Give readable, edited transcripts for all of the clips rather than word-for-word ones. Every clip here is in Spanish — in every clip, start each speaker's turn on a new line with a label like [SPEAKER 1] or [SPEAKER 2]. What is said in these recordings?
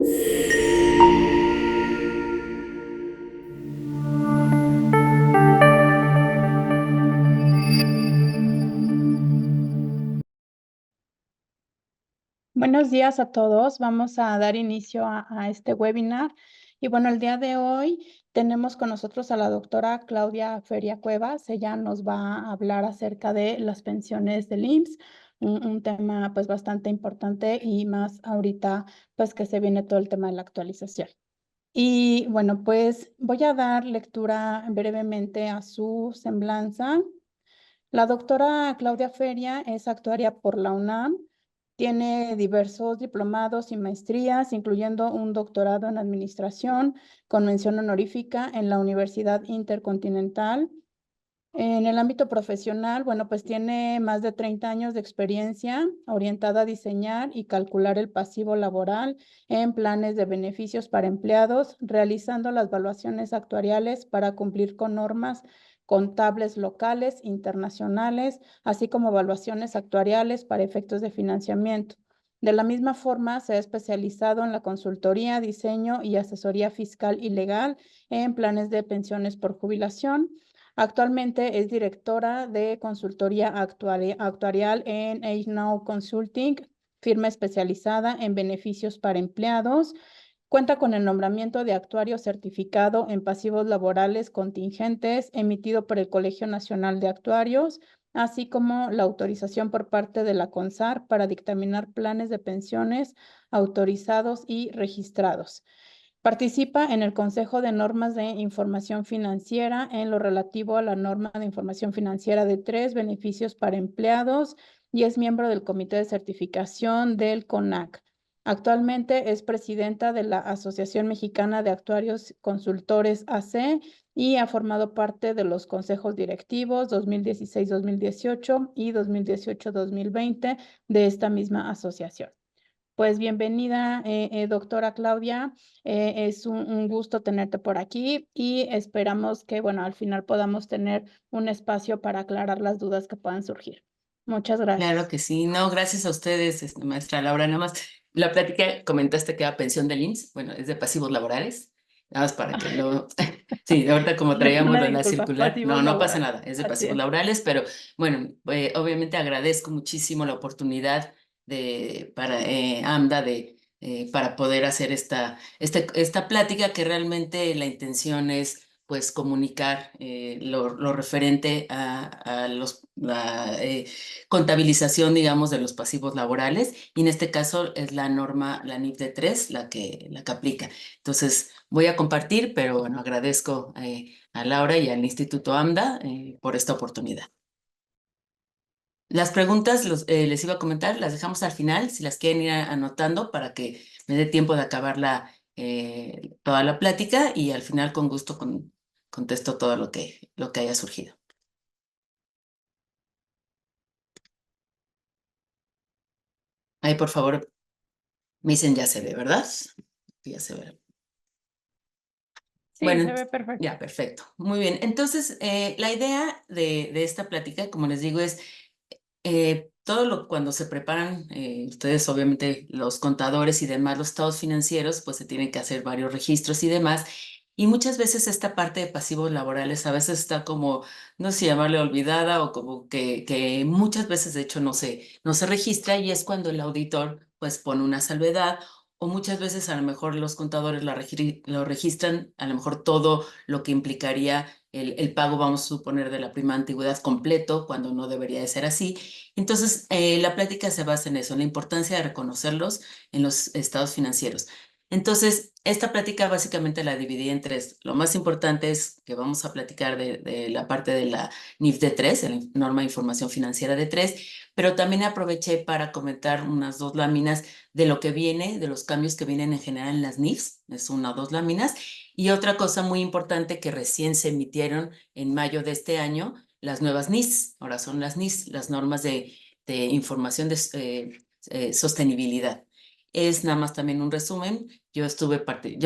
[SPEAKER 1] Buenos días a todos. Vamos a dar inicio a este webinar. Y bueno, el día de hoy tenemos con nosotros a la doctora Claudia Feria Cuevas. Ella nos va a hablar acerca de las pensiones del IMSS, un tema pues bastante importante y más ahorita pues que se viene todo el tema de la actualización. Y bueno, pues voy a dar lectura brevemente a su semblanza. La doctora Claudia Feria es actuaria por la UNAM, tiene diversos diplomados y maestrías, incluyendo un doctorado en administración con mención honorífica en la Universidad Intercontinental. En el ámbito profesional, bueno, pues tiene más de 30 años de experiencia orientada a diseñar y calcular el pasivo laboral en planes de beneficios para empleados, realizando las evaluaciones actuariales para cumplir con normas contables locales, internacionales, así como evaluaciones actuariales para efectos de financiamiento. De la misma forma, se ha especializado en la consultoría, diseño y asesoría fiscal y legal en planes de pensiones por jubilación. Actualmente es directora de consultoría actuarial en Know Consulting, firma especializada en beneficios para empleados. Cuenta con el nombramiento de actuario certificado en pasivos laborales contingentes emitido por el Colegio Nacional de Actuarios, así como la autorización por parte de la CONSAR para dictaminar planes de pensiones autorizados y registrados. Participa en el Consejo de Normas de Información Financiera en lo relativo a la norma de información financiera de 3 beneficios para empleados y es miembro del Comité de Certificación del CONAC. Actualmente es presidenta de la Asociación Mexicana de Actuarios Consultores AC y ha formado parte de los consejos directivos 2016-2018 y 2018-2020 de esta misma asociación. Pues bienvenida, doctora Claudia. Es un gusto tenerte por aquí y esperamos que, bueno, al final podamos tener un espacio para aclarar las dudas que puedan surgir. Muchas
[SPEAKER 2] Claro
[SPEAKER 1] gracias.
[SPEAKER 2] que sí, no, gracias a ustedes, maestra Laura, nada más. La plática comentaste que era pensión del IMSS, bueno, es de pasivos laborales, nada más para que lo... Sí, ahorita como traíamos
[SPEAKER 1] Una
[SPEAKER 2] lo de la
[SPEAKER 1] disculpa,
[SPEAKER 2] circular,
[SPEAKER 1] pasivos
[SPEAKER 2] no pasa
[SPEAKER 1] laborales.
[SPEAKER 2] nada, es de
[SPEAKER 1] Así
[SPEAKER 2] pasivos
[SPEAKER 1] es.
[SPEAKER 2] laborales, pero bueno, obviamente agradezco muchísimo la oportunidad para AMDA para poder hacer esta plática que realmente la intención es pues comunicar lo referente a la contabilización, digamos, de los pasivos laborales, y en este caso es la norma, la NIF de 3, la que aplica. Entonces, voy a compartir, pero bueno, agradezco a Laura y al Instituto AMDA por esta oportunidad. Las preguntas les iba a comentar, las dejamos al final, si las quieren ir anotando para que me dé tiempo de acabar toda la plática, y al final con gusto contesto todo lo que haya surgido. Ahí, por favor, me dicen ya se ve, ¿verdad? Ya se ve.
[SPEAKER 1] Sí, se
[SPEAKER 2] Bueno,
[SPEAKER 1] ve perfecto.
[SPEAKER 2] ya, perfecto. Muy bien. Entonces, la idea de esta plática, como les digo, es cuando se preparan, ustedes obviamente los contadores y demás, los estados financieros, pues se tienen que hacer varios registros y demás. Y muchas veces esta parte de pasivos laborales a veces está como, no sé si llamarle olvidada, o como que muchas veces de hecho no se registra, y es cuando el auditor pues pone una salvedad, o muchas veces a lo mejor los contadores lo registran, a lo mejor todo lo que implicaría el pago, vamos a suponer, de la prima antigüedad completo, cuando no debería de ser así. Entonces, la plática se basa en eso, en la importancia de reconocerlos en los estados financieros. Entonces, esta plática básicamente la dividí en tres. Lo más importante es que vamos a platicar de la parte de la NIF de 3, de la norma de información financiera de 3, pero también aproveché para comentar unas 2 láminas de lo que viene, de los cambios que vienen en general en las NIFs, es 1 o 2 láminas, y otra cosa muy importante que recién se emitieron en mayo de este año, las nuevas NIS. Ahora son las NIS, las normas de información de sostenibilidad. Es nada más también un resumen. Yo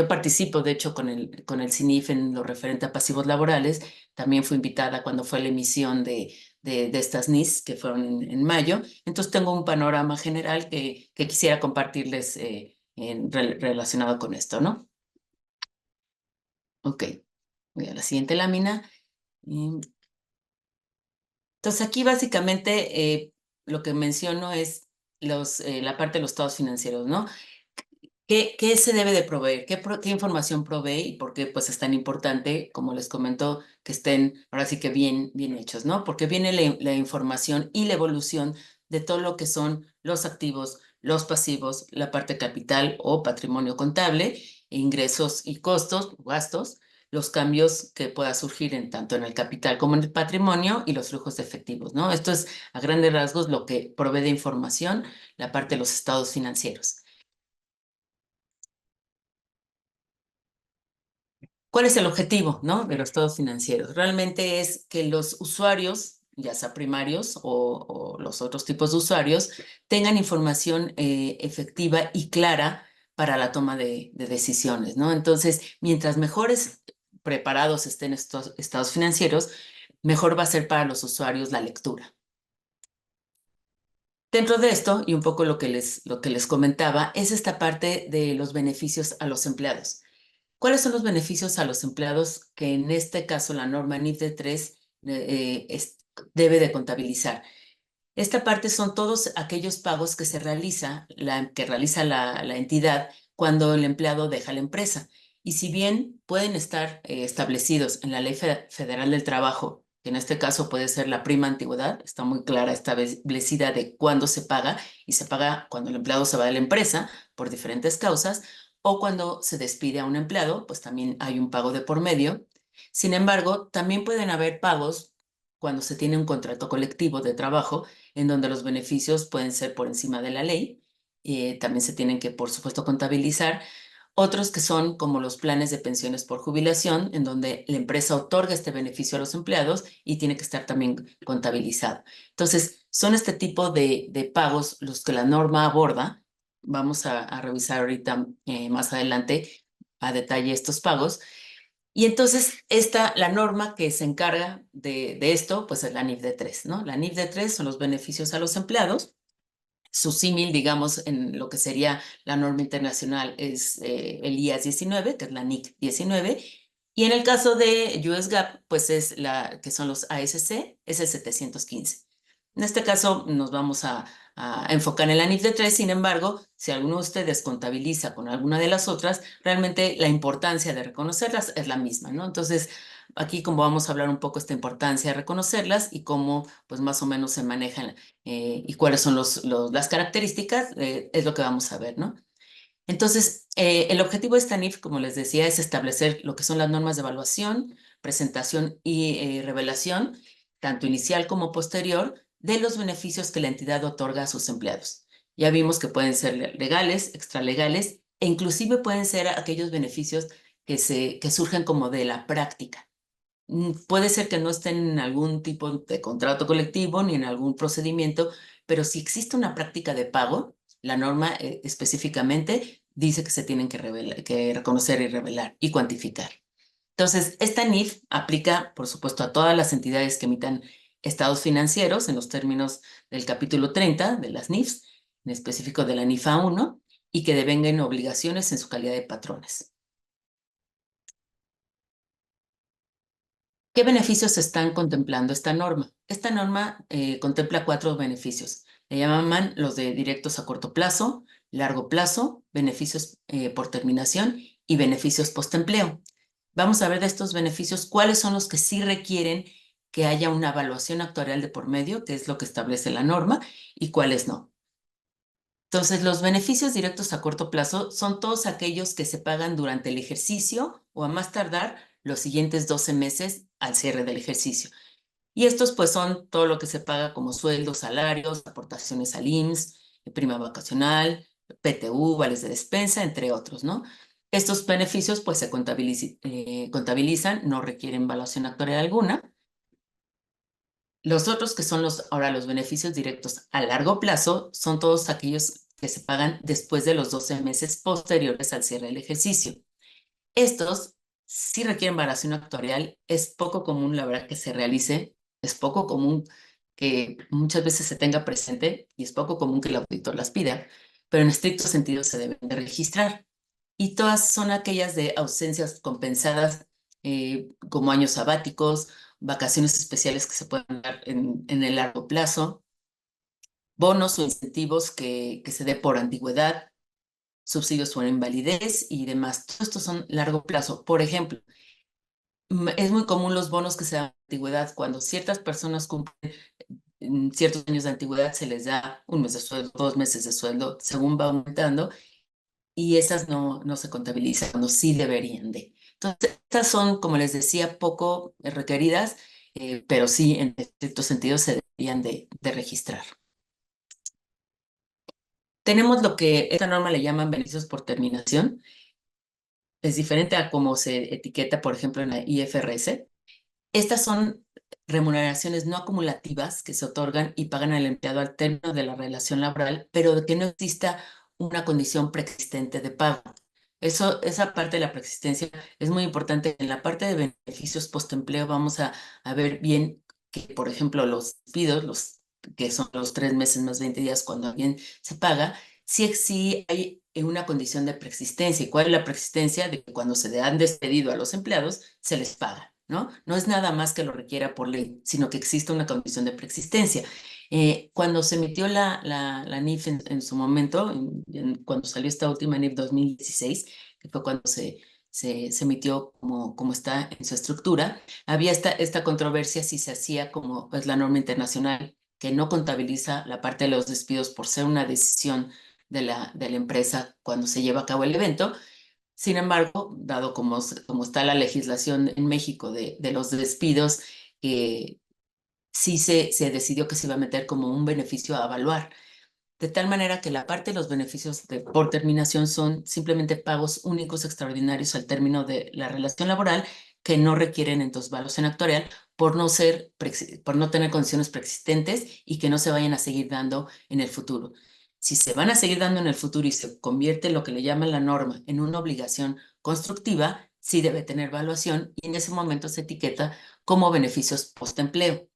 [SPEAKER 2] participo, de hecho, con el CINIF en lo referente a pasivos laborales. También fui invitada cuando fue la emisión de estas NIS, que fueron en mayo. Entonces tengo un panorama general que quisiera compartirles relacionado con esto, ¿no? Ok, voy a la siguiente lámina. Entonces aquí básicamente lo que menciono es la parte de los estados financieros, ¿no? ¿Qué se debe de proveer? ¿Qué información provee y por qué pues es tan importante, como les comento, que estén ahora sí que bien hechos, ¿no? Porque viene la información y la evolución de todo lo que son los activos, los pasivos, la parte capital o patrimonio contable, ingresos y costos, gastos, los cambios que pueda surgir tanto en el capital como en el patrimonio y los flujos de efectivos, ¿no? Esto es a grandes rasgos lo que provee de información la parte de los estados financieros. ¿Cuál es el objetivo, no, de los estados financieros? Realmente es que los usuarios, ya sea primarios o los otros tipos de usuarios, tengan información efectiva y clara para la toma de decisiones, ¿no? Entonces, mientras mejores preparados estén estos estados financieros, mejor va a ser para los usuarios la lectura. Dentro de esto, y un poco lo que les comentaba, es esta parte de los beneficios a los empleados. ¿Cuáles son los beneficios a los empleados que en este caso la norma NIF de 3 debe de contabilizar? Esta parte son todos aquellos pagos que realiza la entidad cuando el empleado deja la empresa. Y si bien pueden estar establecidos en la Ley Federal del Trabajo, que en este caso puede ser la prima antigüedad, está muy clara establecida de cuándo se paga, y se paga cuando el empleado se va de la empresa por diferentes causas, o cuando se despide a un empleado, pues también hay un pago de por medio. Sin embargo, también pueden haber pagos cuando se tiene un contrato colectivo de trabajo en donde los beneficios pueden ser por encima de la ley. También se tienen que, por supuesto, contabilizar. Otros que son como los planes de pensiones por jubilación, en donde la empresa otorga este beneficio a los empleados y tiene que estar también contabilizado. Entonces, son este tipo de pagos los que la norma aborda. Vamos a revisar ahorita más adelante a detalle estos pagos. Y entonces la norma que se encarga de esto, pues es la NIF de 3, ¿no? La NIF de 3 son los beneficios a los empleados. Su símil, digamos, en lo que sería la norma internacional es el IAS 19, que es la NIC 19. Y en el caso de US GAAP, pues es que son los ASC, es el 715. En este caso nos vamos a enfocar en la NIF de 3. Sin embargo, si alguno de ustedes contabiliza con alguna de las otras, realmente la importancia de reconocerlas es la misma, ¿no? Entonces, aquí como vamos a hablar un poco esta importancia de reconocerlas y cómo pues más o menos se manejan y cuáles son las características, es lo que vamos a ver, ¿no? Entonces, el objetivo de esta NIF, como les decía, es establecer lo que son las normas de evaluación, presentación y revelación, tanto inicial como posterior, de los beneficios que la entidad otorga a sus empleados. Ya vimos que pueden ser legales, extralegales, e inclusive pueden ser aquellos beneficios que surgen como de la práctica. Puede ser que no estén en algún tipo de contrato colectivo ni en algún procedimiento, pero si existe una práctica de pago, la norma específicamente dice que se tienen que reconocer y revelar y cuantificar. Entonces, esta NIF aplica, por supuesto, a todas las entidades que emitan estados financieros en los términos del capítulo 30 de las NIFs, en específico de la NIF A1, y que devenguen obligaciones en su calidad de patrones. ¿Qué beneficios están contemplando esta norma? Esta norma contempla 4 beneficios. Le llaman los de directos a corto plazo, largo plazo, beneficios por terminación y beneficios postempleo. Vamos a ver de estos beneficios cuáles son los que sí requieren que haya una evaluación actuarial de por medio, que es lo que establece la norma, y cuáles no. Entonces, los beneficios directos a corto plazo son todos aquellos que se pagan durante el ejercicio o a más tardar los siguientes 12 meses al cierre del ejercicio. Y estos pues son todo lo que se paga como sueldos, salarios, aportaciones al IMSS, prima vacacional, PTU, vales de despensa, entre otros, ¿no? Estos beneficios pues se contabilizan, no requieren evaluación actuarial alguna. Los otros que son ahora los beneficios directos a largo plazo son todos aquellos que se pagan después de los 12 meses posteriores al cierre del ejercicio. Estos sí requieren variación actuarial. Es poco común, la verdad, que se realice. Es poco común que muchas veces se tenga presente y es poco común que el auditor las pida. pero en estricto sentido se deben de registrar. Y todas son aquellas de ausencias compensadas, como años sabáticos, vacaciones especiales que se pueden dar en el largo plazo, bonos o incentivos que se dé por antigüedad, subsidios por invalidez y demás. Todo esto son largo plazo. Por ejemplo, es muy común los bonos que se dan de antigüedad. Cuando ciertas personas cumplen ciertos años de antigüedad, se les da un mes de sueldo, 2 meses de sueldo, según va aumentando, y esas no se contabilizan, cuando sí deberían de. Entonces, estas son, como les decía, poco requeridas, pero sí, en cierto sentido, se deberían de registrar. Tenemos lo que esta norma le llaman beneficios por terminación. Es diferente a cómo se etiqueta, por ejemplo, en la IFRS. Estas son remuneraciones no acumulativas que se otorgan y pagan al empleado al término de la relación laboral, pero de que no exista una condición preexistente de pago. Esa parte de la preexistencia es muy importante. En la parte de beneficios postempleo vamos a ver bien que, por ejemplo, los despidos, los que son los 3 meses más 20 días cuando alguien se paga, sí hay una condición de preexistencia. ¿Y cuál es la preexistencia? De que cuando se han despedido a los empleados, se les paga, ¿no? No es nada más que lo requiera por ley, sino que existe una condición de preexistencia. Cuando se emitió la NIF en su momento, cuando salió esta última NIF 2016, que fue cuando se emitió como está en su estructura, había esta controversia si se hacía como es la norma internacional, que no contabiliza la parte de los despidos por ser una decisión de la empresa cuando se lleva a cabo el evento. Sin embargo, dado como está la legislación en México de los despidos, sí se decidió que se iba a meter como un beneficio a evaluar, de tal manera que la parte de los beneficios por terminación son simplemente pagos únicos extraordinarios al término de la relación laboral que no requieren entonces evaluación actuarial por no tener condiciones preexistentes y que no se vayan a seguir dando en el futuro. Si se van a seguir dando en el futuro y se convierte lo que le llaman la norma en una obligación constructiva, sí debe tener evaluación y en ese momento se etiqueta como beneficios postempleo.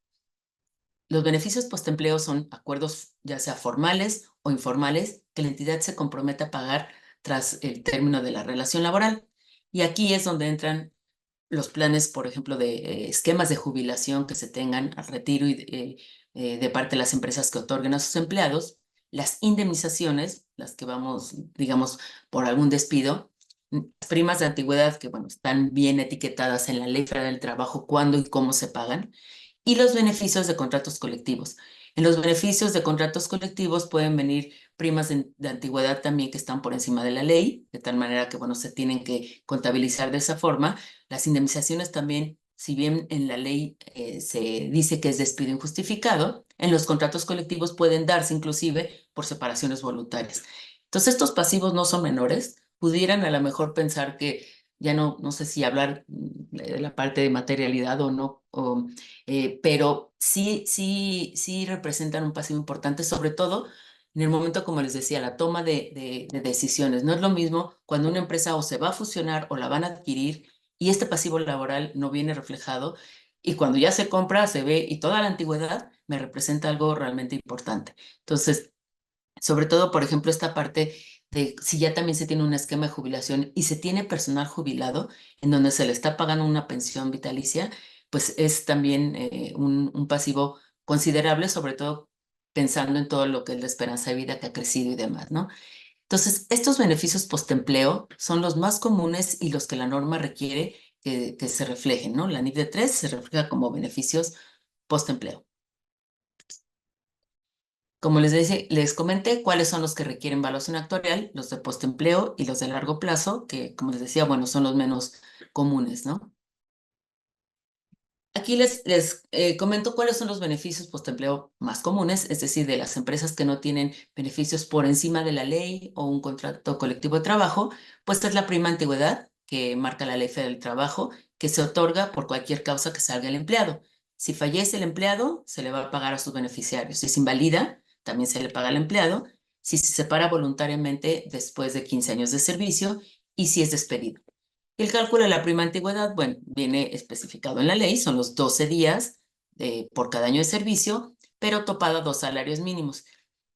[SPEAKER 2] Los beneficios postempleo son acuerdos ya sea formales o informales que la entidad se compromete a pagar tras el término de la relación laboral. Y aquí es donde entran los planes, por ejemplo, de esquemas de jubilación que se tengan al retiro y de parte de las empresas que otorguen a sus empleados, las indemnizaciones, las que vamos, digamos, por algún despido, las primas de antigüedad que, bueno, están bien etiquetadas en la Ley Federal del Trabajo, cuándo y cómo se pagan, y los beneficios de contratos colectivos. En los beneficios de contratos colectivos pueden venir primas de antigüedad también que están por encima de la ley, de tal manera que, bueno, se tienen que contabilizar de esa forma. Las indemnizaciones también, si bien en la ley se dice que es despido injustificado, en los contratos colectivos pueden darse inclusive por separaciones voluntarias. Entonces, estos pasivos no son menores. Pudieran a lo mejor pensar que ya no sé si hablar de la parte de materialidad o no, pero sí representan un pasivo importante, sobre todo en el momento, como les decía, la toma de decisiones. No es lo mismo cuando una empresa o se va a fusionar o la van a adquirir y este pasivo laboral no viene reflejado, y cuando ya se compra, se ve y toda la antigüedad me representa algo realmente importante. Entonces, sobre todo, por ejemplo, esta parte de si ya también se tiene un esquema de jubilación y se tiene personal jubilado en donde se le está pagando una pensión vitalicia, pues es también un pasivo considerable, sobre todo pensando en todo lo que es la esperanza de vida que ha crecido y demás, ¿no? Entonces, estos beneficios postempleo son los más comunes y los que la norma requiere que se reflejen, ¿no? La NIF de 3 se refleja como beneficios postempleo. Como les comenté, cuáles son los que requieren evaluación actuarial, los de postempleo y los de largo plazo, que como les decía, bueno, son los menos comunes, ¿no? Aquí les comento cuáles son los beneficios postempleo más comunes, es decir, de las empresas que no tienen beneficios por encima de la ley o un contrato colectivo de trabajo, pues esta es la prima antigüedad que marca la Ley Federal del Trabajo, que se otorga por cualquier causa que salga el empleado. Si fallece el empleado, se le va a pagar a sus beneficiarios. Si se invalida, también se le paga al empleado. Si se separa voluntariamente después de 15 años de servicio y si es despedido. El cálculo de la prima antigüedad, bueno, viene especificado en la ley, son los 12 días por cada año de servicio, pero topado a 2 salarios mínimos.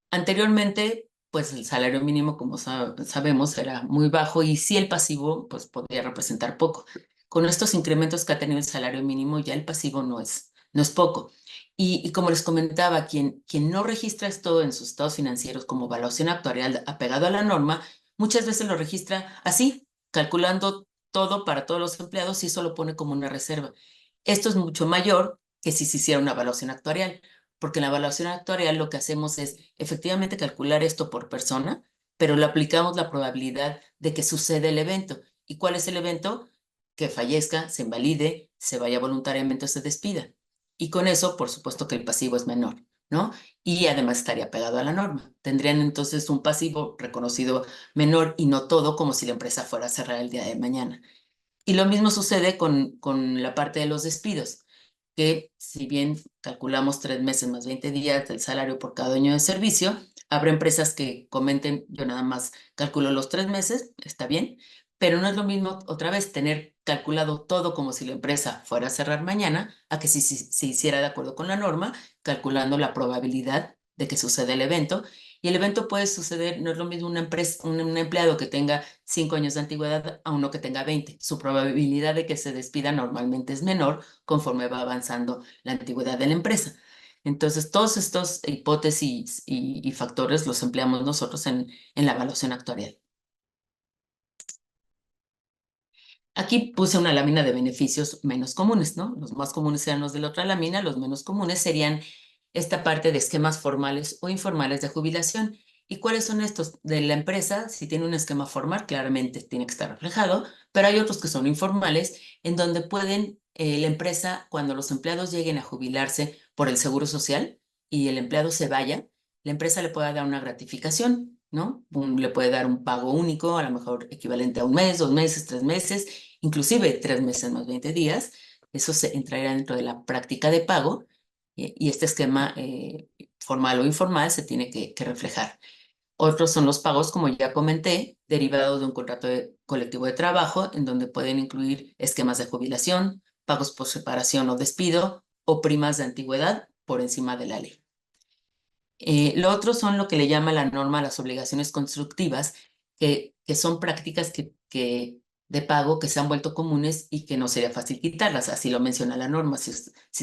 [SPEAKER 2] Anteriormente, pues el salario mínimo, como sabemos, era muy bajo y sí el pasivo, pues podría representar poco. Con estos incrementos que ha tenido el salario mínimo, ya el pasivo no es poco. Y como les comentaba, quien no registra esto en sus estados financieros como evaluación actuarial apegado a la norma, muchas veces lo registra así, calculando todo para todos los empleados y eso lo pone como una reserva. Esto es mucho mayor que si se hiciera una evaluación actuarial, porque en la evaluación actuarial lo que hacemos es efectivamente calcular esto por persona, pero le aplicamos la probabilidad de que suceda el evento. ¿Y cuál es el evento? Que fallezca, se invalide, se vaya voluntariamente o se despida. Y con eso, por supuesto que el pasivo es menor, ¿no? Y además estaría pegado a la norma. Tendrían entonces un pasivo reconocido menor y no todo como si la empresa fuera a cerrar el día de mañana. Y lo mismo sucede con la parte de los despidos, que si bien calculamos 3 meses más 20 días del salario por cada año de servicio, habrá empresas que comenten, yo nada más calculo los 3 meses, está bien, pero no es lo mismo otra vez tener calculado todo como si la empresa fuera a cerrar mañana, a que si se hiciera de acuerdo con la norma, calculando la probabilidad de que suceda el evento. Y el evento puede suceder, no es lo mismo una empresa, un empleado que tenga 5 años de antigüedad a uno que tenga 20. Su probabilidad de que se despida normalmente es menor conforme va avanzando la antigüedad de la empresa. Entonces, todos estos hipótesis y factores los empleamos nosotros en la evaluación actuarial. Aquí puse una lámina de beneficios menos comunes, ¿no? Los más comunes serían los de la otra lámina, los menos comunes serían esta parte de esquemas formales o informales de jubilación. ¿Y cuáles son estos? De la empresa, si tiene un esquema formal, claramente tiene que estar reflejado, pero hay otros que son informales, en donde pueden, la empresa, cuando los empleados lleguen a jubilarse por el Seguro Social y el empleado se vaya, la empresa le puede dar una gratificación, ¿no? Le puede dar un pago único, a lo mejor equivalente a un mes, 2 meses, 3 meses, inclusive 3 meses más 20 días. Eso se entraría dentro de la práctica de pago y este esquema formal o informal se tiene que reflejar. Otros son los pagos, como ya comenté, derivados de un contrato colectivo de trabajo, en donde pueden incluir esquemas de jubilación, pagos por separación o despido o primas de antigüedad por encima de la ley. Lo otro son lo que le llama la norma las obligaciones constructivas, que son prácticas de pago que se han vuelto comunes y que no sería fácil quitarlas, así lo menciona la norma. Si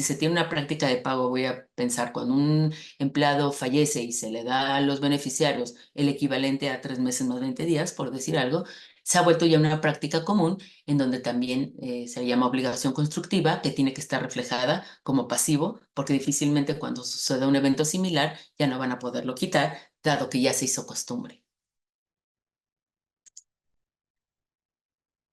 [SPEAKER 2] se tiene una práctica de pago, voy a pensar, cuando un empleado fallece y se le da a los beneficiarios el equivalente a 3 meses más 20 días, por decir algo, se ha vuelto ya una práctica común en donde también se llama obligación constructiva, que tiene que estar reflejada como pasivo, porque difícilmente cuando suceda un evento similar ya no van a poderlo quitar, dado que ya se hizo costumbre.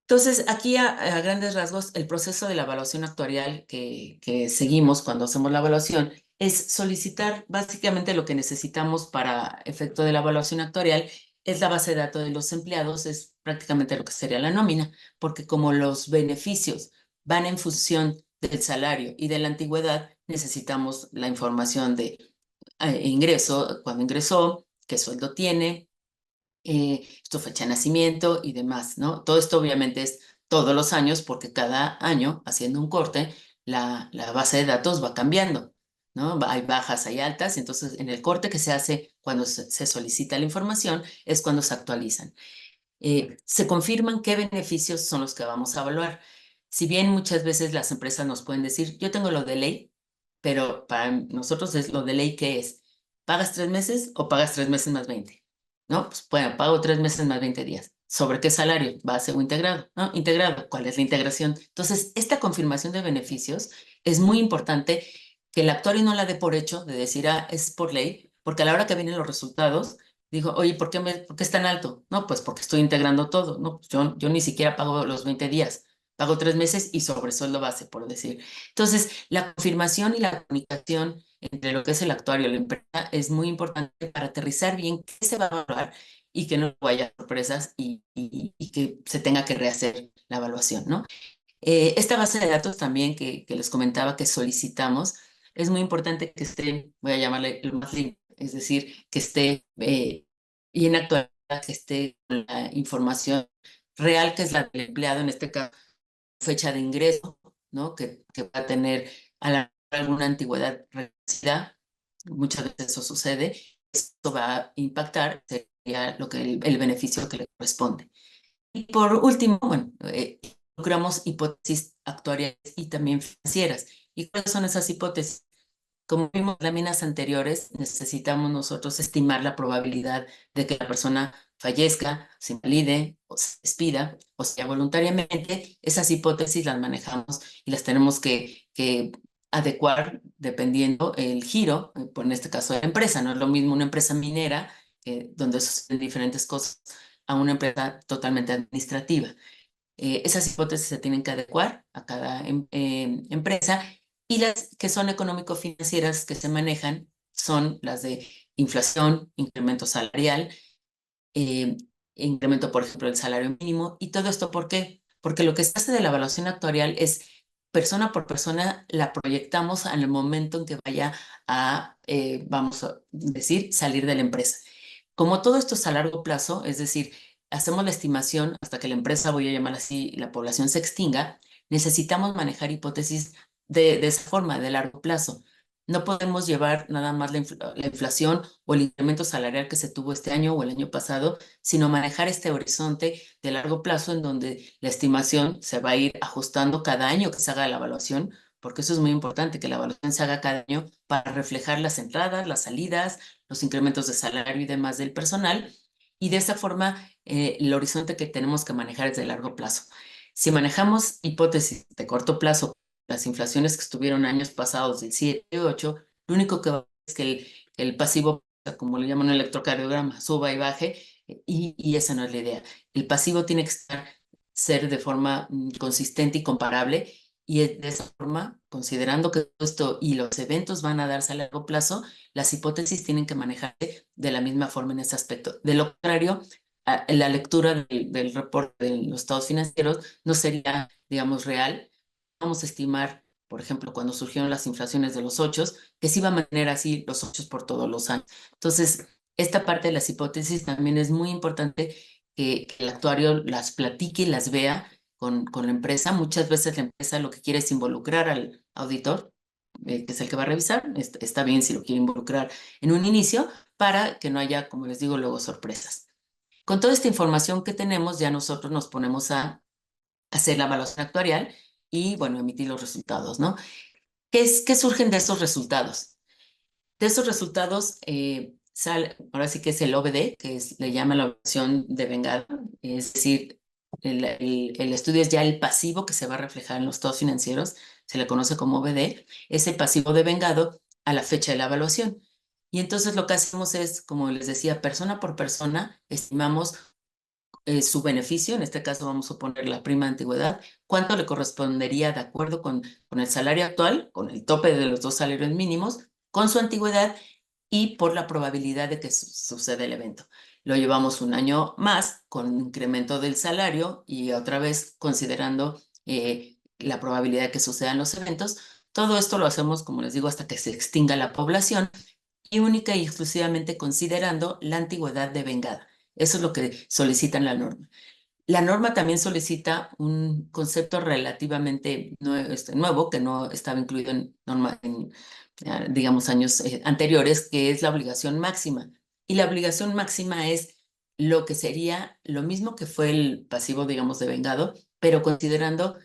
[SPEAKER 2] Entonces, aquí a grandes rasgos, el proceso de la evaluación actuarial que seguimos cuando hacemos la evaluación es solicitar básicamente lo que necesitamos para efecto de la evaluación actuarial, es la base de datos de los empleados, es prácticamente lo que sería la nómina, porque como los beneficios van en función del salario y de la antigüedad, necesitamos la información de ingreso, cuándo ingresó, qué sueldo tiene, su fecha de nacimiento y demás, ¿no? Todo esto obviamente es todos los años porque cada año, haciendo un corte, la base de datos va cambiando, ¿no? Hay bajas, hay altas, entonces en el corte que se hace cuando se solicita la información es cuando se actualizan. Se confirman qué beneficios son los que vamos a evaluar. Si bien muchas veces las empresas nos pueden decir, yo tengo lo de ley, pero para nosotros es lo de ley que es, ¿pagas 3 meses o pagas 3 meses más 20? ¿No? Pues bueno, pago 3 meses más 20 días. ¿Sobre qué salario? ¿Base o integrado? ¿No? Integrado. ¿Cuál es la integración? Entonces, esta confirmación de beneficios es muy importante que el actuario no la dé por hecho de decir, es por ley, porque a la hora que vienen los resultados, dijo, oye, ¿por qué es tan alto? No, pues porque estoy integrando todo. No, pues yo ni siquiera pago los 20 días. Pago 3 meses y sobre sueldo base, por decir. Entonces, la confirmación y la comunicación entre lo que es el actuario y la empresa es muy importante para aterrizar bien qué se va a evaluar y que no haya sorpresas y que se tenga que rehacer la evaluación, ¿no? Esta base de datos también que les comentaba que solicitamos, es muy importante que esté, voy a llamarle el más limpio, es decir, que esté bien actualizada, que esté con la información real, que es la del empleado, en este caso, fecha de ingreso, ¿no? Que va a tener alguna antigüedad reconocida, muchas veces eso sucede, esto va a impactar, sería lo que el beneficio que le corresponde. Y por último, bueno, logramos hipótesis actuariales y también financieras. ¿Y cuáles son esas hipótesis? Como vimos en láminas anteriores, necesitamos nosotros estimar la probabilidad de que la persona fallezca, se invalide o se despida, o sea, voluntariamente. Esas hipótesis las manejamos y las tenemos que adecuar dependiendo el giro, en este caso de la empresa. No es lo mismo una empresa minera, donde suceden diferentes cosas, a una empresa totalmente administrativa. Esas hipótesis se tienen que adecuar a cada empresa, y las que son económico-financieras que se manejan son las de inflación, incremento salarial, eh, incremento, por ejemplo, del salario mínimo. ¿Y todo esto por qué? Porque lo que se hace de la evaluación actuarial es persona por persona, la proyectamos en el momento en que vaya a, vamos a decir, salir de la empresa. Como todo esto es a largo plazo, es decir, hacemos la estimación hasta que la empresa, voy a llamar así, la población se extinga, necesitamos manejar hipótesis de esa forma, de largo plazo. No podemos llevar nada más la inflación o el incremento salarial que se tuvo este año o el año pasado, sino manejar este horizonte de largo plazo en donde la estimación se va a ir ajustando cada año que se haga la evaluación, porque eso es muy importante, que la evaluación se haga cada año para reflejar las entradas, las salidas, los incrementos de salario y demás del personal. Y de esa forma, el horizonte que tenemos que manejar es de largo plazo. Si manejamos hipótesis de corto plazo, las inflaciones que estuvieron años pasados del 7 y 8, lo único que va a hacer es que el pasivo, como le llaman el electrocardiograma, suba y baje, y esa no es la idea. El pasivo tiene que ser de forma consistente y comparable, y de esa forma, considerando que todo esto y los eventos van a darse a largo plazo, las hipótesis tienen que manejarse de la misma forma en ese aspecto. De lo contrario, la lectura del reporte de los estados financieros no sería, digamos, real. Vamos a estimar, por ejemplo, cuando surgieron las inflaciones de los 8, que se iba a mantener así los 8 por todos los años. Entonces, esta parte de las hipótesis también es muy importante que el actuario las platique y las vea con la empresa. Muchas veces la empresa lo que quiere es involucrar al auditor, que es el que va a revisar. Está bien si lo quiere involucrar en un inicio para que no haya, como les digo, luego sorpresas. Con toda esta información que tenemos, ya nosotros nos ponemos a hacer la evaluación actuarial y, bueno, emitir los resultados, ¿no? ¿Qué surgen de esos resultados? De esos resultados sale, ahora sí que es el OBD, le llama la evaluación de vengada, es decir, el estudio es ya el pasivo que se va a reflejar en los estados financieros, se le conoce como OBD, es el pasivo de vengado a la fecha de la evaluación. Y entonces lo que hacemos es, como les decía, persona por persona, estimamos su beneficio, en este caso vamos a poner la prima de antigüedad, cuánto le correspondería de acuerdo con el salario actual, con el tope de los dos salarios mínimos, con su antigüedad y por la probabilidad de que suceda el evento. Lo llevamos un año más con incremento del salario y otra vez considerando la probabilidad de que sucedan los eventos. Todo esto lo hacemos, como les digo, hasta que se extinga la población, y única y exclusivamente considerando la antigüedad de vengada. Eso es lo que solicita la norma. La norma también solicita un concepto relativamente nuevo, que no estaba incluido en digamos, años anteriores, que es la obligación máxima. Y la obligación máxima es lo que sería lo mismo que fue el pasivo, digamos, de vengado, pero considerando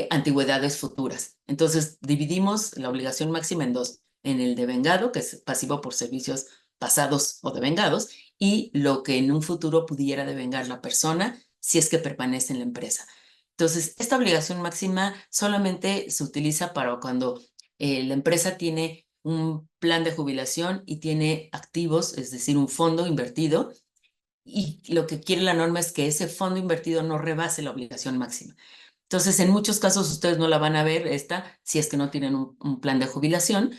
[SPEAKER 2] antigüedades futuras. Entonces, dividimos la obligación máxima en dos: en el de vengado, que es pasivo por servicios pasados o devengados, y lo que en un futuro pudiera devengar la persona si es que permanece en la empresa. Entonces, esta obligación máxima solamente se utiliza para cuando la empresa tiene un plan de jubilación y tiene activos, es decir, un fondo invertido, y lo que quiere la norma es que ese fondo invertido no rebase la obligación máxima. Entonces, en muchos casos ustedes no la van a ver esta si es que no tienen un plan de jubilación,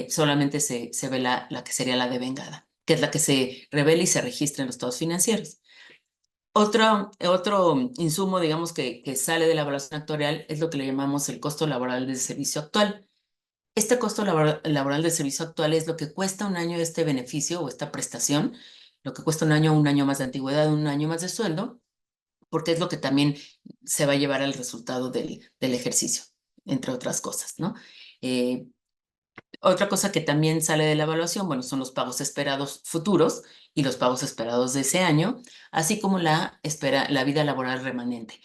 [SPEAKER 2] solamente se ve la que sería la devengada, que es la que se revela y se registra en los estados financieros. Otro insumo, digamos, que sale de la evaluación actuarial es lo que le llamamos el costo laboral del servicio actual. Este costo laboral del servicio actual es lo que cuesta un año este beneficio o esta prestación, lo que cuesta un año más de antigüedad, un año más de sueldo, porque es lo que también se va a llevar al resultado del ejercicio, entre otras cosas, ¿no? Eh, Otra cosa que también sale de la evaluación, bueno, son los pagos esperados futuros y los pagos esperados de ese año, así como la vida laboral remanente.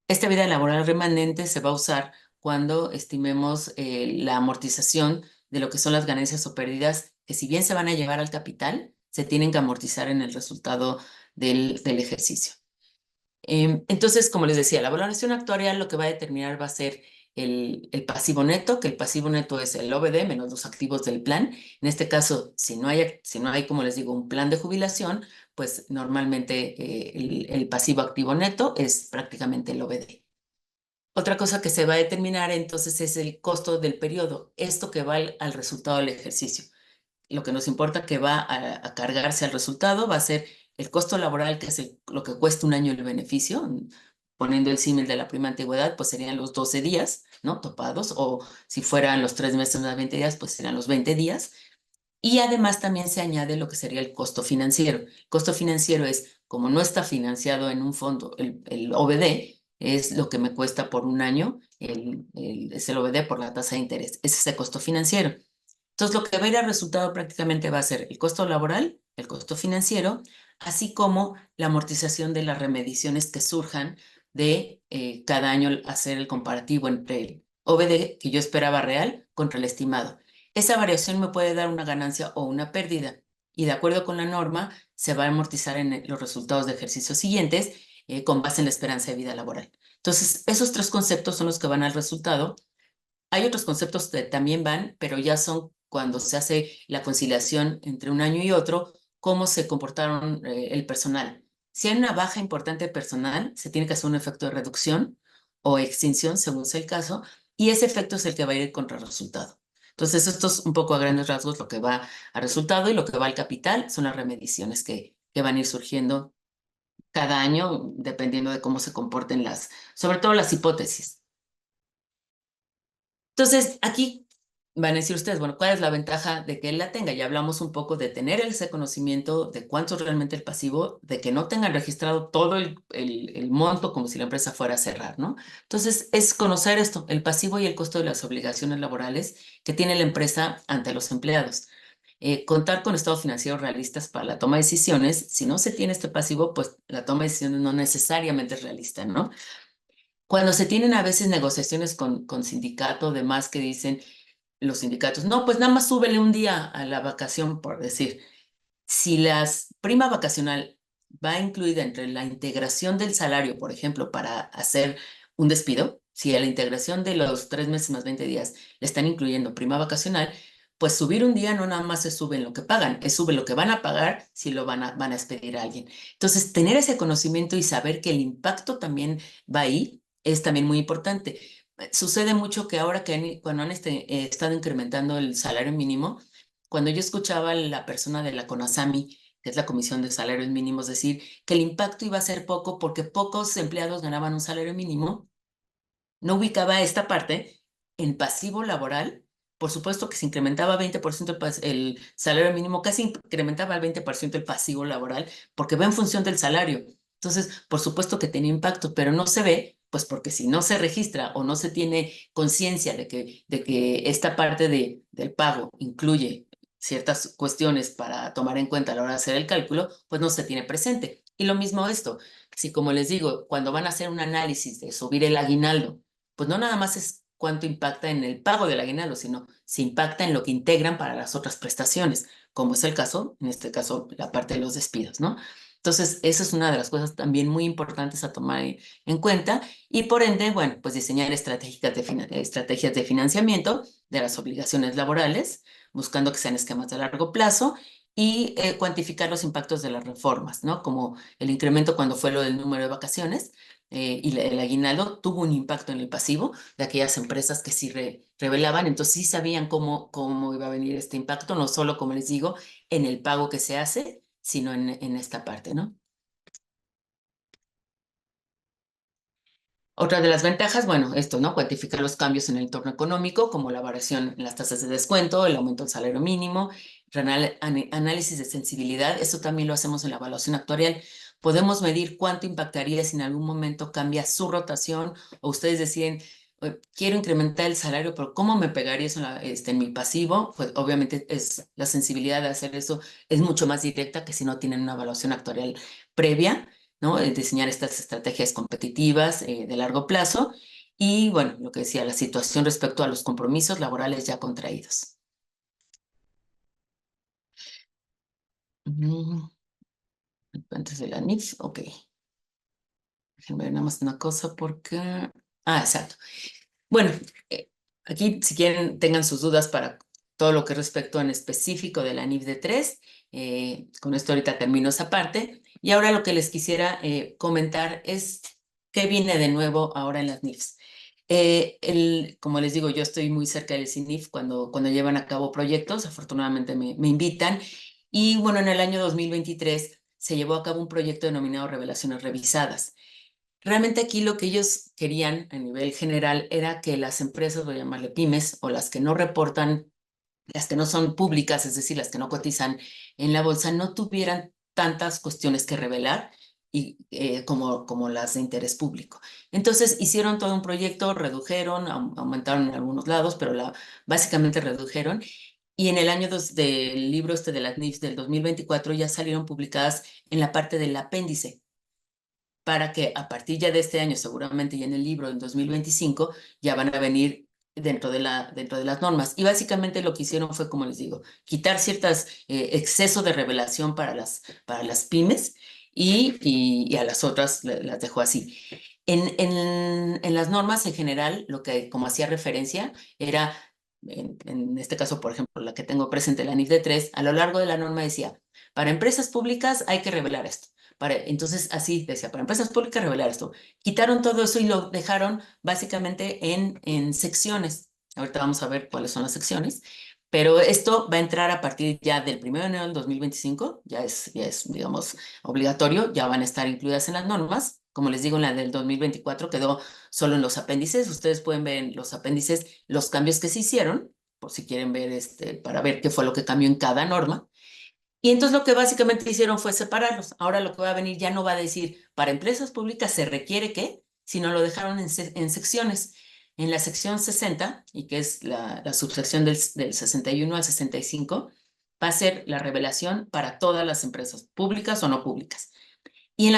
[SPEAKER 2] Esta vida laboral remanente se va a usar cuando estimemos la amortización de lo que son las ganancias o pérdidas que si bien se van a llevar al capital, se tienen que amortizar en el resultado del ejercicio. Entonces, como les decía, la valoración actuarial lo que va a determinar va a ser el pasivo neto, que el pasivo neto es el OBD menos los activos del plan. En este caso, si no hay, como les digo, un plan de jubilación, pues normalmente el pasivo activo neto es prácticamente el OBD. Otra cosa que se va a determinar entonces es el costo del periodo, esto que va al resultado del ejercicio. Lo que nos importa que va a cargarse al resultado va a ser el costo laboral, que es lo que cuesta un año el beneficio. Poniendo el símil de la prima antigüedad, pues serían los 12 días, ¿no? Topados, o si fueran los 3 meses más 20 días, pues serían los 20 días. Y además también se añade lo que sería el costo financiero. El costo financiero es, como no está financiado en un fondo, el OBD es lo que me cuesta por un año, es el OBD por la tasa de interés. Ese es el costo financiero. Entonces, lo que va a ir al resultado prácticamente va a ser el costo laboral, el costo financiero, así como la amortización de las remediaciones que surjan de cada año hacer el comparativo entre el OBD que yo esperaba real contra el estimado. Esa variación me puede dar una ganancia o una pérdida y de acuerdo con la norma se va a amortizar en los resultados de ejercicios siguientes con base en la esperanza de vida laboral. Entonces, esos tres conceptos son los que van al resultado. Hay otros conceptos que también van, pero ya son cuando se hace la conciliación entre un año y otro, cómo se comportaron el personal. Si hay una baja importante de personal, se tiene que hacer un efecto de reducción o extinción, según sea el caso, y ese efecto es el que va a ir contra el resultado. Entonces, esto es un poco a grandes rasgos lo que va al resultado y lo que va al capital son las remediaciones que van a ir surgiendo cada año, dependiendo de cómo se comporten sobre todo las hipótesis. Entonces, aquí van a decir ustedes, bueno, ¿cuál es la ventaja de que él la tenga? Ya hablamos un poco de tener ese conocimiento de cuánto es realmente el pasivo, de que no tengan registrado todo el monto como si la empresa fuera a cerrar, ¿no? Entonces, es conocer esto, el pasivo y el costo de las obligaciones laborales que tiene la empresa ante los empleados. Contar con estados financieros realistas para la toma de decisiones. Si no se tiene este pasivo, pues la toma de decisiones no necesariamente es realista, ¿no? Cuando se tienen a veces negociaciones con sindicato, demás que dicen los sindicatos, no, pues nada más súbele un día a la vacación, por decir. Si la prima vacacional va incluida entre la integración del salario, por ejemplo, para hacer un despido, si a la integración de los 3 meses más 20 días le están incluyendo prima vacacional, pues subir un día no nada más se sube en lo que pagan, es sube lo que van a pagar si lo van a expedir a alguien. Entonces, tener ese conocimiento y saber que el impacto también va ahí es también muy importante. Sucede mucho que ahora cuando han estado incrementando el salario mínimo, cuando yo escuchaba a la persona de la CONASAMI, que es la Comisión de Salarios Mínimos, decir que el impacto iba a ser poco porque pocos empleados ganaban un salario mínimo, no ubicaba esta parte en pasivo laboral. Por supuesto que se incrementaba 20% el salario mínimo, casi incrementaba al 20% el pasivo laboral, porque va en función del salario. Entonces, por supuesto que tenía impacto, pero no se ve, pues porque si no se registra o no se tiene conciencia de que esta parte del pago incluye ciertas cuestiones para tomar en cuenta a la hora de hacer el cálculo, pues no se tiene presente. Y lo mismo esto, si como les digo, cuando van a hacer un análisis de subir el aguinaldo, pues no nada más es cuánto impacta en el pago del aguinaldo, sino se impacta en lo que integran para las otras prestaciones, como es el caso, en este caso, la parte de los despidos, ¿no? Entonces, esa es una de las cosas también muy importantes a tomar en cuenta y por ende, bueno, pues diseñar estrategias de financiamiento de las obligaciones laborales, buscando que sean esquemas de largo plazo y cuantificar los impactos de las reformas, ¿no? Como el incremento cuando fue lo del número de vacaciones, y el aguinaldo tuvo un impacto en el pasivo de aquellas empresas que sí revelaban, entonces sí sabían cómo iba a venir este impacto, no solo, como les digo, en el pago que se hace, sino en esta parte, ¿no? Otra de las ventajas, bueno, esto, ¿no? Cuantificar los cambios en el entorno económico, como la variación en las tasas de descuento, el aumento del salario mínimo, análisis de sensibilidad, eso también lo hacemos en la evaluación actuarial. Podemos medir cuánto impactaría si en algún momento cambia su rotación o ustedes deciden, quiero incrementar el salario, pero ¿cómo me pegaría eso en mi pasivo? Pues obviamente la sensibilidad de hacer eso es mucho más directa que si no tienen una evaluación actuarial previa, ¿no? Diseñar estas estrategias competitivas de largo plazo y, bueno, lo que decía, la situación respecto a los compromisos laborales ya contraídos. Antes de la NIF, ok. Déjenme ver nada más una cosa porque... Ah, exacto. Bueno, aquí si quieren tengan sus dudas para todo lo que respecto en específico de la NIF de 3. Con esto ahorita termino esa parte. Y ahora lo que les quisiera comentar es qué viene de nuevo ahora en las NIFs. Como les digo, yo estoy muy cerca del CINIF cuando llevan a cabo proyectos, afortunadamente me invitan. Y bueno, en el año 2023 se llevó a cabo un proyecto denominado Revelaciones Revisadas. Realmente aquí lo que ellos querían a nivel general era que las empresas, voy a llamarle pymes, o las que no reportan, las que no son públicas, es decir, las que no cotizan en la bolsa, no tuvieran tantas cuestiones que revelar como las de interés público. Entonces hicieron todo un proyecto, redujeron, aumentaron en algunos lados, pero básicamente redujeron. Y en el año del libro de las NIFs del 2024 ya salieron publicadas en la parte del apéndice para que a partir ya de este año, seguramente ya en el libro en 2025, ya van a venir dentro de las normas. Y básicamente lo que hicieron fue, como les digo, quitar ciertas exceso de revelación para las pymes y a las otras las dejó así. En las normas en general, lo que como hacía referencia era, en este caso, por ejemplo, la que tengo presente, la NIF de 3, a lo largo de la norma decía, para empresas públicas hay que revelar esto. Entonces, así decía, para empresas públicas revelar esto. Quitaron todo eso y lo dejaron básicamente en secciones. Ahorita vamos a ver cuáles son las secciones, pero esto va a entrar a partir ya del 1 de enero del 2025, ya es, digamos, obligatorio, ya van a estar incluidas en las normas. Como les digo, en la del 2024 quedó solo en los apéndices. Ustedes pueden ver en los apéndices los cambios que se hicieron, por si quieren ver, para ver qué fue lo que cambió en cada norma. Y entonces lo que básicamente hicieron fue separarlos. Ahora lo que va a venir ya no va a decir para empresas públicas se requiere que, sino lo dejaron en secciones. En la sección 60, y que es la subsección del 61 al 65, va a ser la revelación para todas las empresas públicas o no públicas. Y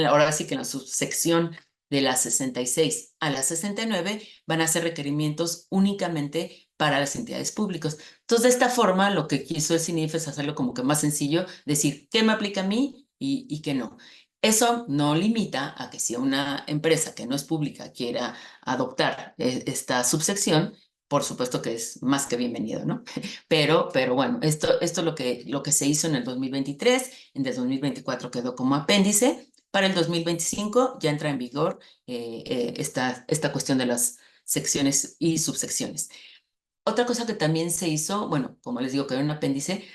[SPEAKER 2] ahora sí que en la subsección de la 66 a la 69 van a ser requerimientos únicamente para las entidades públicas. Entonces, de esta forma, lo que quiso el CINIF es hacerlo como que más sencillo, decir qué me aplica a mí y qué no. Eso no limita a que si una empresa que no es pública quiera adoptar esta subsección, por supuesto que es más que bienvenido, ¿no? Pero bueno, esto es lo que se hizo en el 2023, en el 2024 quedó como apéndice, para el 2025 ya entra en vigor esta cuestión de las secciones y subsecciones. Otra cosa que también se hizo, bueno, como les digo, quedó en un apéndice,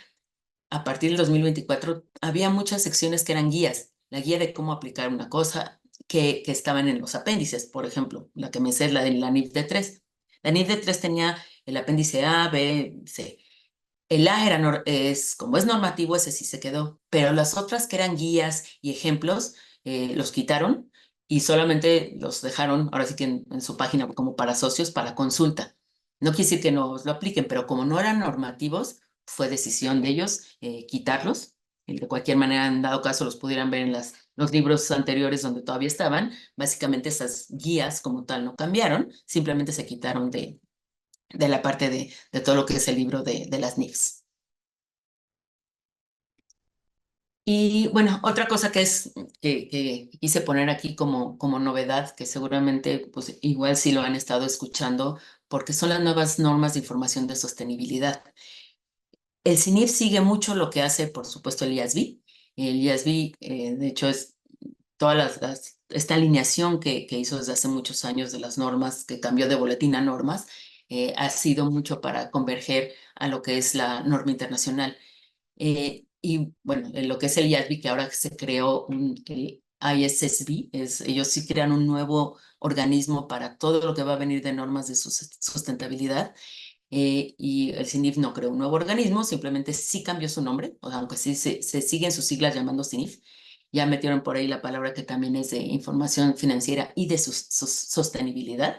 [SPEAKER 2] a partir del 2024 había muchas secciones que eran guías, la guía de cómo aplicar una cosa que estaban en los apéndices, por ejemplo, la que me sé es la de la NIF de 3. La NIF de 3 tenía el apéndice A, B, C. El A como es normativo, ese sí se quedó, pero las otras que eran guías y ejemplos, los quitaron y solamente los dejaron, ahora sí que en su página como para socios, para consulta. No quiere decir que no lo apliquen, pero como no eran normativos, fue decisión de ellos quitarlos. Y de cualquier manera, en dado caso, los pudieran ver en los libros anteriores donde todavía estaban. Básicamente esas guías como tal no cambiaron, simplemente se quitaron de la parte de todo lo que es el libro de las NIFs. Y bueno, otra cosa que quise poner aquí como novedad, que seguramente pues igual sí lo han estado escuchando, porque son las nuevas normas de información de sostenibilidad. El CINIF sigue mucho lo que hace, por supuesto, el IASB. El IASB, de hecho, es toda esta alineación que hizo desde hace muchos años de las normas, que cambió de boletín a normas, ha sido mucho para converger a lo que es la norma internacional. Y bueno, en lo que es el IASB, que ahora se creó el ISSB, ellos sí crean un nuevo organismo para todo lo que va a venir de normas de sustentabilidad. Y el CINIF no creó un nuevo organismo, simplemente sí cambió su nombre, o sea, aunque sí se siguen sus siglas llamando CINIF. Ya metieron por ahí la palabra que también es de información financiera y de sostenibilidad.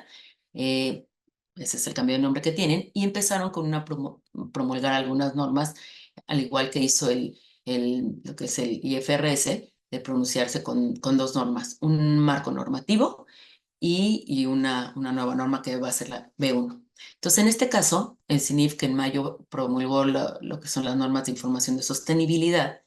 [SPEAKER 2] ese es el cambio de nombre que tienen, y empezaron con promulgar algunas normas, al igual que hizo lo que es el IFRS, de pronunciarse con dos normas, un marco normativo y una nueva norma que va a ser la B1. Entonces, en este caso, el CINIF, que en mayo promulgó lo que son las normas de información de sostenibilidad,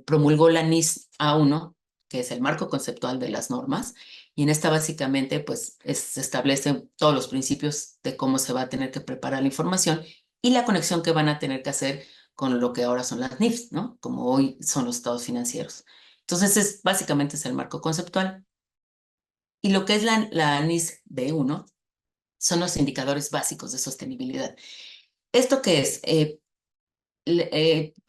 [SPEAKER 2] promulgó la NIS A1, que es el marco conceptual de las normas, y en esta básicamente pues se establecen todos los principios de cómo se va a tener que preparar la información y la conexión que van a tener que hacer con lo que ahora son las NIFs, ¿no? Como hoy son los estados financieros. Entonces, básicamente es el marco conceptual. Y lo que es la NIS B1 son los indicadores básicos de sostenibilidad. ¿Esto qué es?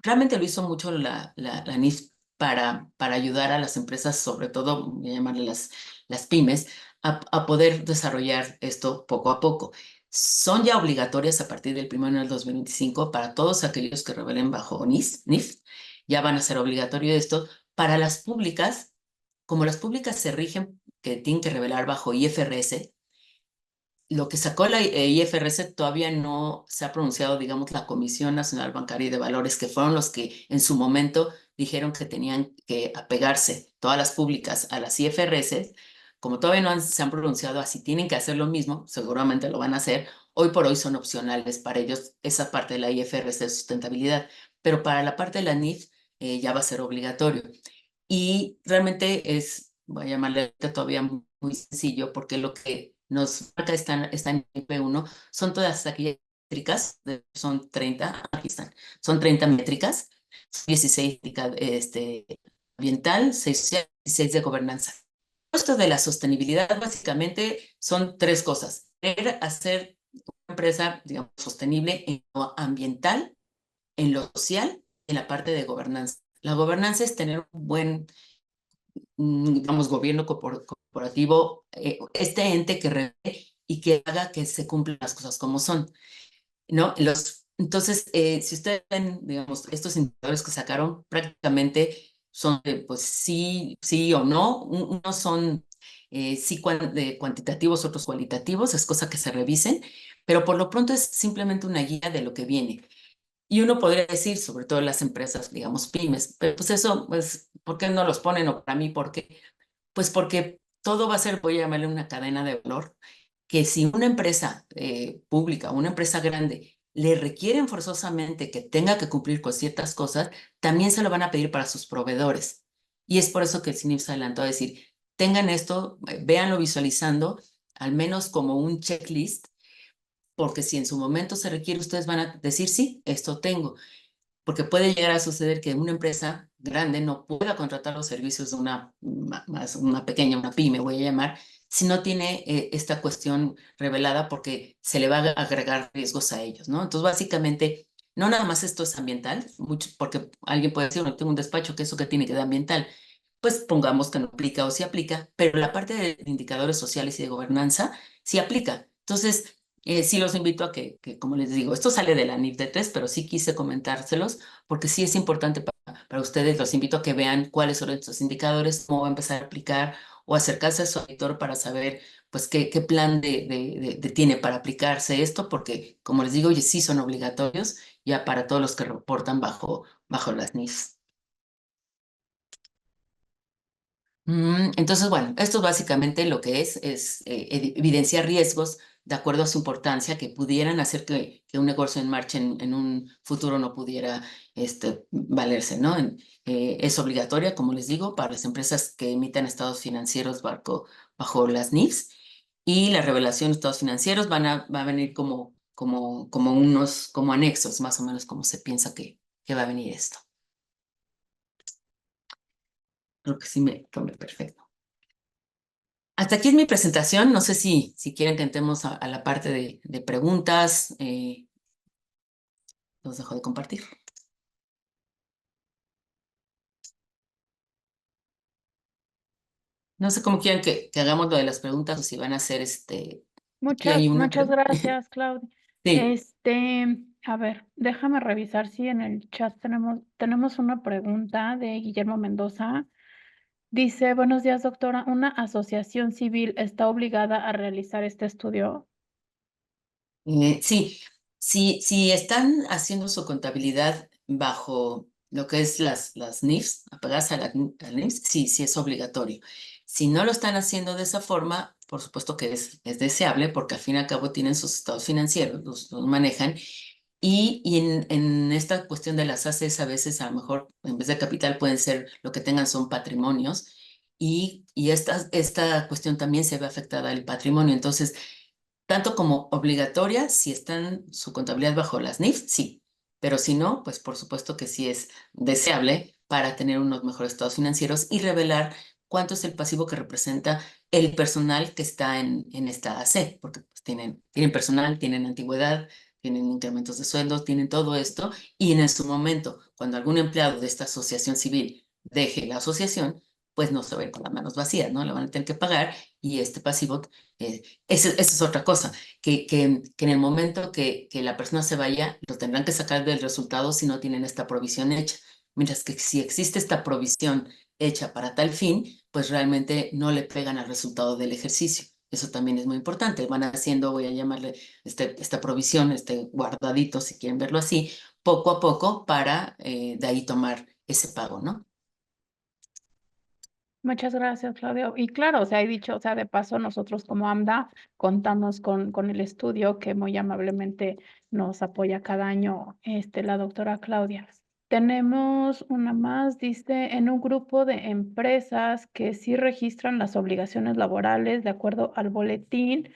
[SPEAKER 2] Realmente lo hizo mucho la NIF para ayudar a las empresas, sobre todo, voy a llamarle las pymes, a poder desarrollar esto poco a poco. Son ya obligatorias a partir del 1 de enero del 2025 para todos aquellos que revelen bajo NIF. Ya van a ser obligatorio esto. Para las públicas, como las públicas se rigen, que tienen que revelar bajo IFRS, lo que sacó la IFRS todavía no se ha pronunciado, digamos, la Comisión Nacional Bancaria y de Valores, que fueron los que en su momento dijeron que tenían que apegarse todas las públicas a las IFRS. Como todavía no se han pronunciado así, tienen que hacer lo mismo, seguramente lo van a hacer. Hoy por hoy son opcionales para ellos esa parte de la IFRS de sustentabilidad, pero para la parte de la NIF ya va a ser obligatorio. Y realmente voy a llamarle todavía muy sencillo, porque lo que nos marca esta NIP1 son todas aquellas métricas, son 30, aquí están, son 30 métricas, 16 ambiental, 6 social y 6 de gobernanza. Esto de la sostenibilidad básicamente son tres cosas. Querer hacer una empresa, digamos, sostenible en lo ambiental, en lo social, en la parte de gobernanza. La gobernanza es tener un buen, digamos, gobierno corporativo, este ente que revele y que haga que se cumplan las cosas como son, ¿no? Entonces, si ustedes ven, digamos, estos indicadores que sacaron, prácticamente son, pues sí, sí o no. Unos son sí cuantitativos, otros cualitativos, es cosa que se revisen, pero por lo pronto es simplemente una guía de lo que viene. Y uno podría decir, sobre todo las empresas, digamos, pymes, pero pues eso, pues, ¿por qué no los ponen? O para mí, ¿por qué? Pues porque todo va a ser, voy a llamarle una cadena de valor, que si una empresa pública, una empresa grande, le requieren forzosamente que tenga que cumplir con ciertas cosas, también se lo van a pedir para sus proveedores. Y es por eso que el CINIF se adelantó a decir, tengan esto, véanlo visualizando, al menos como un checklist, porque si en su momento se requiere, ustedes van a decir, sí, esto tengo, porque puede llegar a suceder que una empresa grande no pueda contratar los servicios de una pequeña, una pyme, voy a llamar, si no tiene esta cuestión revelada, porque se le va a agregar riesgos a ellos, ¿no? Entonces, básicamente, no nada más esto es ambiental, mucho, porque alguien puede decir, no tengo un despacho, ¿qué eso que tiene que dar ambiental? Pues pongamos que no aplica o sí aplica, pero la parte de indicadores sociales y de gobernanza sí aplica. Entonces, sí los invito a como les digo, esto sale de la NIF de 3, pero sí quise comentárselos porque sí es importante para ustedes. Los invito a que vean cuáles son estos indicadores, cómo va a empezar a aplicar, o acercarse a su auditor para saber pues qué plan tiene para aplicarse esto, porque como les digo, sí son obligatorios ya para todos los que reportan bajo las NIFs. Entonces, bueno, esto es básicamente lo que es evidenciar riesgos de acuerdo a su importancia, que pudieran hacer que un negocio en marcha en un futuro no pudiera valerse, ¿no? Es obligatoria, como les digo, para las empresas que emitan estados financieros bajo las NIFs, y la revelación de estados financieros va a venir como anexos, más o menos como se piensa que va a venir esto. Creo que sí me tomé perfecto. Hasta aquí es mi presentación. No sé si quieren que entremos a la parte de preguntas. Los dejo de compartir. No sé cómo quieren que hagamos lo de las preguntas, o si van a hacer aquí hay una
[SPEAKER 1] Muchas
[SPEAKER 2] pregunta.
[SPEAKER 1] gracias, Claudia.
[SPEAKER 2] Sí,
[SPEAKER 1] A ver, déjame revisar si en el chat tenemos una pregunta de Guillermo Mendoza. Dice, buenos días, doctora. ¿Una asociación civil está obligada a realizar este estudio?
[SPEAKER 2] Sí, si están haciendo su contabilidad bajo lo que es las NIFs, apegadas a las NIFs, sí, sí es obligatorio. Si no lo están haciendo de esa forma, por supuesto que es deseable porque al fin y al cabo tienen sus estados financieros, los manejan. Y en esta cuestión de las ACs, a veces a lo mejor en vez de capital pueden ser lo que tengan son patrimonios y esta cuestión también se ve afectada al patrimonio. Entonces, tanto como obligatoria, si están su contabilidad bajo las NIF, sí, pero si no, pues por supuesto que sí es deseable para tener unos mejores estados financieros y revelar cuánto es el pasivo que representa el personal que está en esta AC, porque pues, tienen personal, tienen antigüedad, tienen incrementos de sueldo, tienen todo esto, y en su momento, cuando algún empleado de esta asociación civil deje la asociación, pues no se va a ir con las manos vacías, ¿no? Le van a tener que pagar y este pasivo esa es otra cosa, que en el momento que la persona se vaya, lo tendrán que sacar del resultado si no tienen esta provisión hecha. Mientras que si existe esta provisión hecha para tal fin, pues realmente no le pegan al resultado del ejercicio. Eso también es muy importante. Van haciendo, voy a llamarle esta provisión, este guardadito, si quieren verlo así, poco a poco para de ahí tomar ese pago, ¿no?
[SPEAKER 1] Muchas gracias, Claudio. Y claro, o sea, he dicho, o sea, de paso, nosotros como AMDA contamos con el estudio que muy amablemente nos apoya cada año, la doctora Claudia. Tenemos una más, dice, en un grupo de empresas que sí registran las obligaciones laborales de acuerdo al boletín,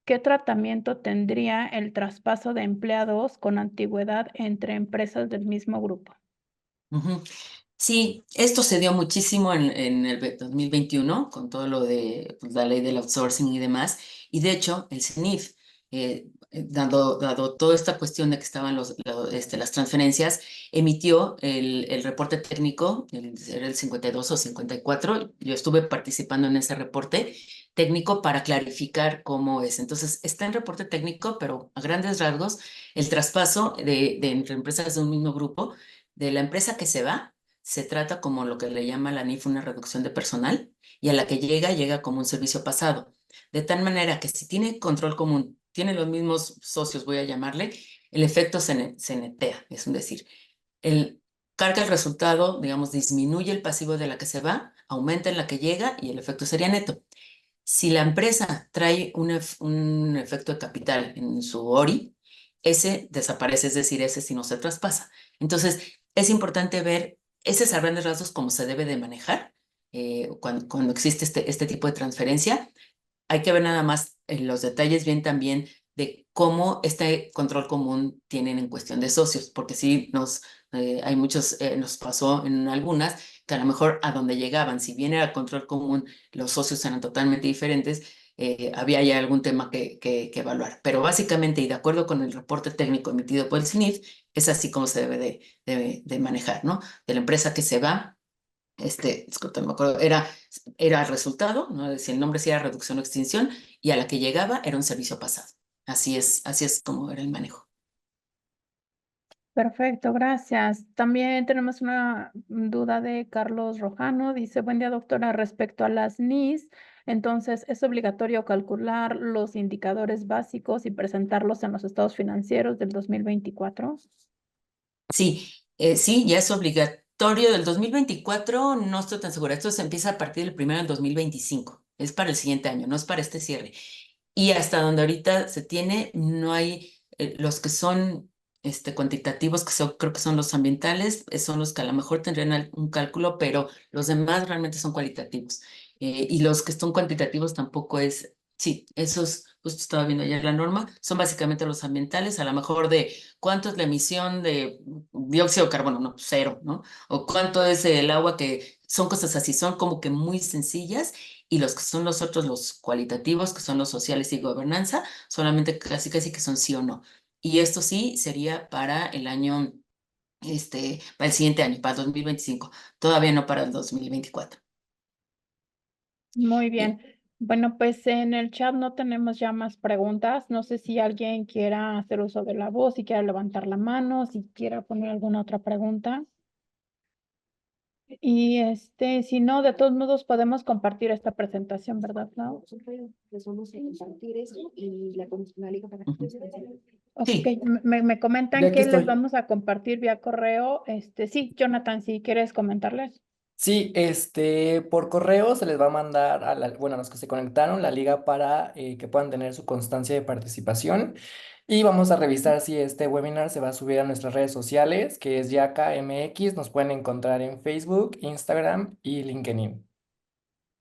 [SPEAKER 1] ¿qué tratamiento tendría el traspaso de empleados con antigüedad entre empresas del mismo grupo?
[SPEAKER 2] Ujú. Sí, esto se dio muchísimo en el 2021 con todo lo de pues, la ley del outsourcing y demás. Y de hecho, el CENIF, dado toda esta cuestión de que estaban las transferencias, emitió el reporte técnico, era el 52 o 54. Yo estuve participando en ese reporte técnico para clarificar cómo es. Entonces, está en reporte técnico, pero a grandes rasgos, el traspaso de entre empresas de un mismo grupo, de la empresa que se va se trata como lo que le llama la NIF una reducción de personal y a la que llega como un servicio pasado. De tal manera que si tiene control común, tiene los mismos socios, voy a llamarle, el efecto se netea, es decir, el, carga el resultado, digamos, disminuye el pasivo de la que se va, aumenta en la que llega y el efecto sería neto. Si la empresa trae un efecto de capital en su ORI, ese desaparece, es decir, ese si no se traspasa. Entonces, es importante ver, ese es a grandes rasgos cómo se debe de manejar cuando existe este tipo de transferencia. Hay que ver nada más en los detalles bien también de cómo este control común tienen en cuestión de socios, porque sí hay muchos, nos pasó en algunas que a lo mejor a donde llegaban, si bien era control común, los socios eran totalmente diferentes, había ya algún tema que evaluar. Pero básicamente, y de acuerdo con el reporte técnico emitido por el CINIF, es así como se debe de manejar, ¿no? De la empresa que se va disculpa, no me acuerdo, era el resultado, ¿no? Si el nombre sí era reducción o extinción, y a la que llegaba era un servicio pasado. Así es como era el manejo.
[SPEAKER 1] Perfecto, gracias. También tenemos una duda de Carlos Rojano. Dice, buen día, doctora, respecto a las NIS, entonces, ¿es obligatorio calcular los indicadores básicos y presentarlos en los estados financieros del 2024?
[SPEAKER 2] Sí, sí, ya es obligatorio del 2024. No estoy tan segura. Esto se empieza a partir del primero del 2025. Es para el siguiente año, no es para este cierre. Y hasta donde ahorita se tiene, no hay los que son cuantitativos, creo que son los ambientales, son los que a lo mejor tendrían un cálculo, pero los demás realmente son cualitativos. Y los que son cuantitativos tampoco es, sí, esos, justo estaba viendo ayer la norma, son básicamente los ambientales, a lo mejor de cuánto es la emisión de dióxido de carbono, no, cero, ¿no? O cuánto es el agua, que son cosas así, son como que muy sencillas y los que son los otros, los cualitativos, que son los sociales y gobernanza, solamente casi casi que son sí o no. Y esto sí sería para el año, para el siguiente año, para el 2025, todavía no para el 2024.
[SPEAKER 1] Muy
[SPEAKER 2] Y
[SPEAKER 1] bien. Bueno, pues en el chat no tenemos ya más preguntas. No sé si alguien quiera hacer uso de la voz, si quiera levantar la mano, si quiera poner alguna otra pregunta. Y si no, de todos modos podemos compartir esta presentación, ¿verdad, Clau?
[SPEAKER 3] Les vamos a compartir eso y la liga para que
[SPEAKER 2] Ujú.
[SPEAKER 3] ustedes vean.
[SPEAKER 1] Ok,
[SPEAKER 2] Sí,
[SPEAKER 1] me
[SPEAKER 4] Ya
[SPEAKER 1] comentan
[SPEAKER 4] aquí
[SPEAKER 1] que les
[SPEAKER 4] estoy.
[SPEAKER 1] vamos a compartir vía correo. Sí, Jonathan, si quieres comentarles.
[SPEAKER 4] Sí, por correo se les va a mandar bueno, a los que se conectaron la liga para que puedan tener su constancia de participación. Y vamos a revisar si este webinar se va a subir a nuestras redes sociales, que es Yaka MX. Nos pueden encontrar en Facebook, Instagram y LinkedIn.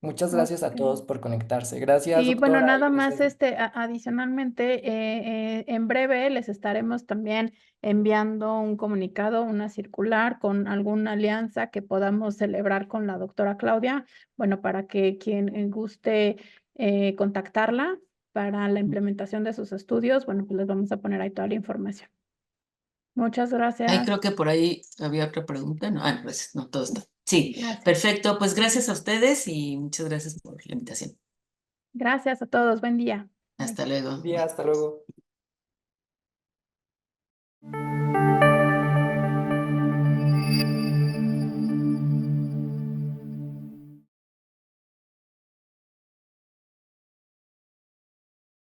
[SPEAKER 4] Muchas gracias a
[SPEAKER 1] Ok.
[SPEAKER 4] todos por conectarse. Gracias,
[SPEAKER 1] Y bueno,
[SPEAKER 4] doctora, y
[SPEAKER 1] nada más,
[SPEAKER 4] gracias.
[SPEAKER 1] adicionalmente, en breve les estaremos también enviando un comunicado, una circular con alguna alianza que podamos celebrar con la doctora Claudia, bueno, para que quien guste contactarla para la implementación de sus estudios, bueno, pues les vamos a poner ahí toda la información. Muchas
[SPEAKER 2] ahí
[SPEAKER 1] gracias.
[SPEAKER 2] creo que por ahí había otra pregunta. No, pues no, todo está. Sí,
[SPEAKER 1] Gracias.
[SPEAKER 2] perfecto. Pues gracias a ustedes y muchas gracias por la invitación.
[SPEAKER 1] Gracias a todos. Buen día. Bye.
[SPEAKER 2] Hasta luego.
[SPEAKER 4] Día, hasta luego.